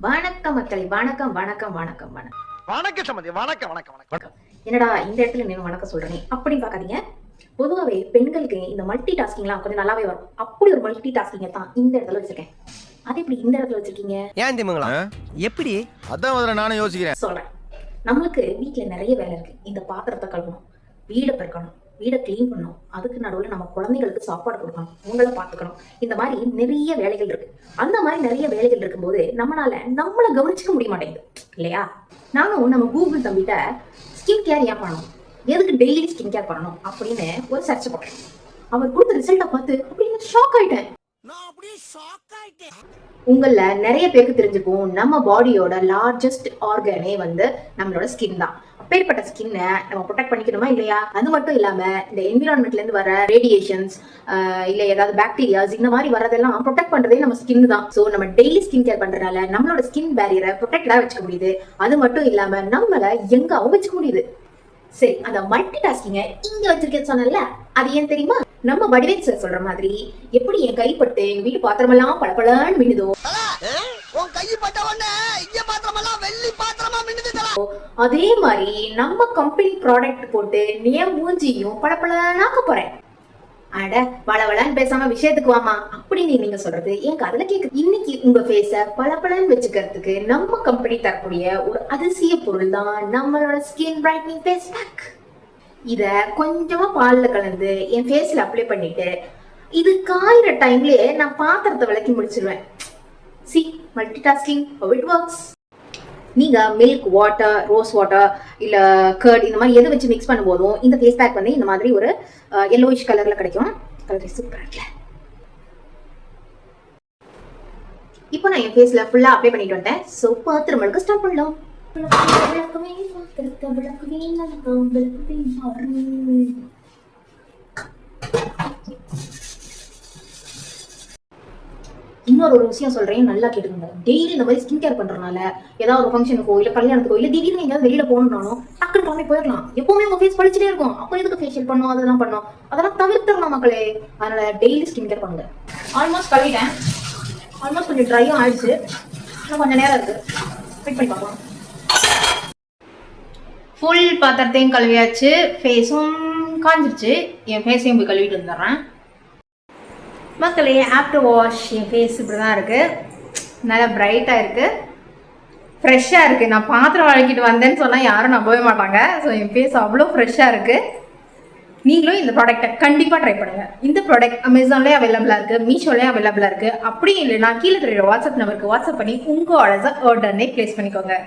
வணக்கம் மக்களே, வணக்கம் வணக்கம் வணக்கம் வணக்கம் வணக்கம் சம்பந்தி, வணக்கம் வணக்கம் வணக்கம். என்னடா இந்த இடத்துல நீங்க வணக்கம் சொல்றேன் அப்படின்னு பாக்காதீங்க. பொதுவாகவே பெண்களுக்கு இந்த மல்டி டாஸ்கிங்லாம் கொஞ்சம் நல்லாவே வரும். அப்படி ஒரு மல்டி டாஸ்கிங்க தான் இந்த இடத்துல வச்சிருக்கேன். அது எப்படி இந்த இடத்துல வச்சிருக்கீங்க ஏன் திமுங்களா எப்படி அதான் முதல்ல நானும் யோசிக்கிறேன். சொல்றேன். நம்மளுக்கு வீட்டுல நிறைய வேலை இருக்கு. இந்த பாத்திரத்தை கழுவணும், வீடை பெருக்கணும், வீடை கிளீன் பண்ணணும், அதுக்கு நடுவில் நம்ம குழந்தைகளுக்கு சாப்பாடு கொடுக்கணும், உங்களை பார்த்துக்கணும். இந்த மாதிரி நிறைய வேலைகள் இருக்கு. அந்த மாதிரி நிறைய வேலைகள் இருக்கும்போது நம்மளை கவனிச்சுக்க முடிய மாட்டேங்குது இல்லையா? நானும் நம்ம கூகுள் தம்பிட்ட ஸ்கின் கேர் ஏன் பண்ணணும், எதுக்கு டெய்லி ஸ்கின் கேர் பண்ணணும் அப்படின்னு ஒரு சர்ச் போட்டேன். அவர் கொடுத்த ரிசல்ட்டை பார்த்து அப்படின்னு ஷாக் ஆயிட்டேன். உங்கள நிறைய பேருக்கு தெரிஞ்சுக்கும், நம்ம பாடியோட லார்ஜஸ்ட் ஆர்கனே நம்மளோட ஸ்கின் தான். அப்பேற்பட்ட ஸ்கின்னை நம்ம ப்ரொடெக்ட் பண்ணிக்கணுமா இல்லையா? அது மட்டும் இல்லாம இந்த என்விரான்மெண்ட்ல இருந்து வர ரேடியேஷன்ஸ் இல்ல ஏதாவது பாக்டீரியாஸ் இந்த மாதிரி வரதெல்லாம் ப்ரொடெக்ட் பண்றதே நம்ம ஸ்கின் தான். சோ நம்ம டெய்லி ஸ்கின் கேர் பண்றதுனால நம்மளோட ஸ்கின் பேரியரை ப்ரொடெக்டா வச்சுக்க முடியுது. அது மட்டும் இல்லாம நம்மள எங்காவும் வச்சுக்க முடியுது. சரி, அந்த மல்டி டாஸ்கிங்க இங்க வச்சிருக்கேன்னு சொன்னல, அது ஏன் தெரியுமா? நம்ம வடிவேல் சார் சொல்ற மாதிரி எப்படி என் கைப்பட்டு எங்க வீட்டு பாத்திரமெல்லாம் பளபளன்னு மின்னுதோ, அதே மாதிரி நம்ம கம்பெனி ப்ராடக்ட் போட்டு நீ மூஞ்சியும் பளபளனாக்க போறேன். அட வளவளன்னு பேசாம விஷயத்துக்கு வாமா அப்படின்னு நீங்க சொல்றது என் காதுல கேக்குது. இன்னைக்கு உங்க ஃபேஸ பளபளன்னு வச்சுக்கிறதுக்கு நம்ம கம்பெனி தரக்கூடிய ஒரு அதிசய பொருள் தான் நம்மளோட ஸ்கின் பிரைட்னிங் ஃபேஸ் பேக். இத கொஞ்சமா பால்ல கலந்து என் ஃபேஸ்ல அப்ளை பண்ணிட்டு இது காயிற டைம்லயே நான் பாத்திரத்தை விளக்கி முடிச்சிருவேன். C multi tasking how it works. நீங்க மில்க் வாட்டர், ரோஸ் வாட்டர் இல்ல கர்ட் இந்த மாதிரி எதை வச்சு மிக்ஸ் பண்ணும்போதும் இந்த ஃபேஸ் பேக் இந்த மாதிரி ஒரு yellowish கலர்ல கிடைக்கும். கலர் சூப்பரா இருக்குல்ல? இப்போ நான் என் ஃபேஸ்ல ஃபுல்லா அப்ளை பண்ணிட்டு வந்துட்டேன். சோ பாத்திரம் விளக்க ஸ்டார்ட் பண்ணலாம். இன்னொரு ஒரு விஷயம் சொல்றேன், நல்லா கேட்டுக்கோங்க. டெய்லி இந்த மாதிரி ஸ்கின் கேர் பண்றதுனால ஏதாவது ஒரு ஃபங்க்ஷனுக்கோ இல்ல கல்யாணத்துக்கோ இல்ல திடீர்னு எங்கேயாவது வெளியில போகணும்னாலும் டக்குனு கிளம்பி போயிடலாம். எப்பவுமே உங்க ஃபேஸ் பழிச்சிட்டே இருக்கும். அப்போ எதுக்கு ஃபேஷியல் பண்ணும், அதெல்லாம் பண்ணும், அதெல்லாம் தவிர்த்துடலாம் மக்களே. அதனால டெய்லி ஸ்கின் கேர் பண்ணுங்க. ஆல்மோஸ்ட் கழுவிட்டேன். ஆல்மோஸ்ட் கொஞ்சம் ட்ரையும் ஆயிடுச்சு. இன்னும் கொஞ்சம் நேரம் இருக்கு, வெயிட் பண்ணி பார்க்கலாம். ஃபுல் பாத்திரத்தையும் கழுவியாச்சு, ஃபேஸும் காஞ்சிருச்சு. என் ஃபேஸையும் போய் கழுவிட்டு வந்துடுறேன் மக்களே. ஆஃப்டர் வாஷ் என் ஃபேஸ் இப்படி தான் இருக்குது. நல்லா பிரைட்டாக இருக்குது, ஃப்ரெஷ்ஷாக இருக்குது. நான் பாத்திரம் வளக்கிட்டு வந்தேன்னு சொன்னால் யாரும் நம்பவே மாட்டாங்க. ஸோ என் ஃபேஸ் அவ்வளோ ஃப்ரெஷ்ஷாக இருக்குது. நீங்களும் இந்த ப்ராடக்ட்டை கண்டிப்பாக ட்ரை பண்ணுங்கள். இந்த ப்ராடக்ட் அமேசான்லேயே அவைலபிளாக இருக்குது, மீஷோலேயே அவைலபிளாக இருக்குது. அப்படி இல்லை நான் கீழே தெரியுற வாட்ஸ்அப் நம்பருக்கு வாட்ஸ்அப் பண்ணி உங்கள் ஆர்டர்ஸை உடனே ப்ளேஸ் பண்ணிக்கோங்க.